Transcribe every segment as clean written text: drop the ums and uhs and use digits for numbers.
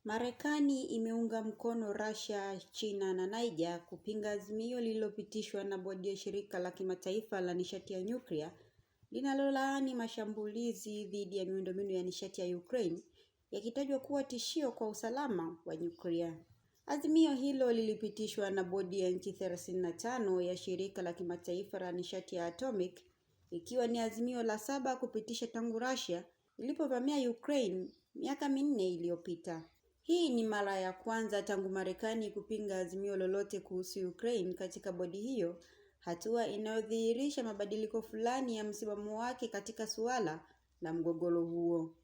Marekani imeunga mkono Russia, China na Niger kupinga azimio lililopitishwa na bodi ya shirika la kimataifa la nishati ya nyuklia linalolaani mashambulizi dhidi ya miundombinu ya nishati ya Ukraine, yakitajwa kuwa tishio kwa usalama wa nyuklia. Azimio hilo lilipitishwa na bodi ya nchi 35 ya shirika la kimataifa la nishati ya atomic, ikiwa ni azimio la 7 kupitisha tangu Russia ilipovamia Ukraine miaka 4 iliyopita. Hii ni mara ya kwanza tangu Marekani kupinga azimio lolote kuhusu Ukraine katika bodi hiyo, hatua inayodhihirisha mabadiliko fulani ya msimamo wake katika suala la mgogoro huo.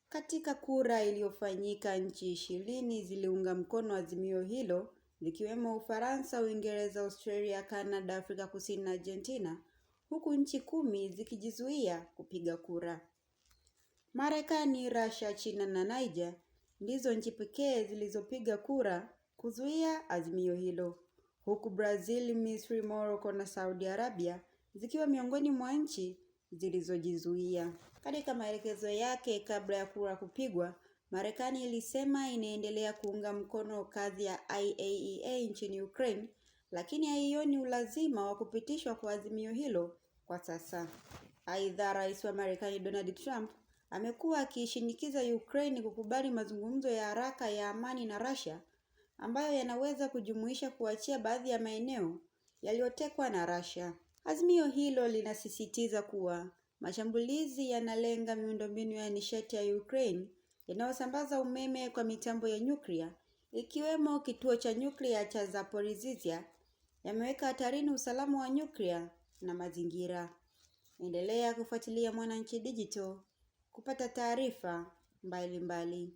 Katika kura iliyofanyika, nchi 20 ziliunga mkono azimio hilo, zikiwemo Ufaransa, Uingereza, Australia, Canada, Afrika Kusini na Argentina, huku nchi 10 zikijizuia kupiga kura. Marekani, Russia, China na Niger ndizo nchi pekee zilizopiga kura kuzuia azimio hilo, huku Brazil, Misri, Morocco na Saudi Arabia zikiwa miongoni mwa nchi zilizojizuia. Katika maelekezo yake kabla ya kura kupigwa, Marekani ilisema inaendelea kuunga mkono kazi ya IAEA nchini Ukraine, lakini haioni ulazima wa kupitishwa kwa azimio hilo kwa sasa. Aidha, Rais wa Marekani Donald Trump amekuwa akishinikiza Ukraine kukubali mazungumzo ya haraka ya amani na Russia, ambayo yanaweza kujumuisha kuachia baadhi ya maeneo yaliyotekwa na Russia. Azimio hilo linasisitiza kuwa mashambulizi yanalenga miundombinu ya nishati ya Ukraine inayosambaza umeme kwa mitambo ya nyuklia, ikiwemo kituo cha nyuklia cha Zaporizhzhia, yameweka hatarini usalama wa nyuklia na mazingira. Endelea kufuatilia Mwananchi Digital kupata taarifa mbalimbali.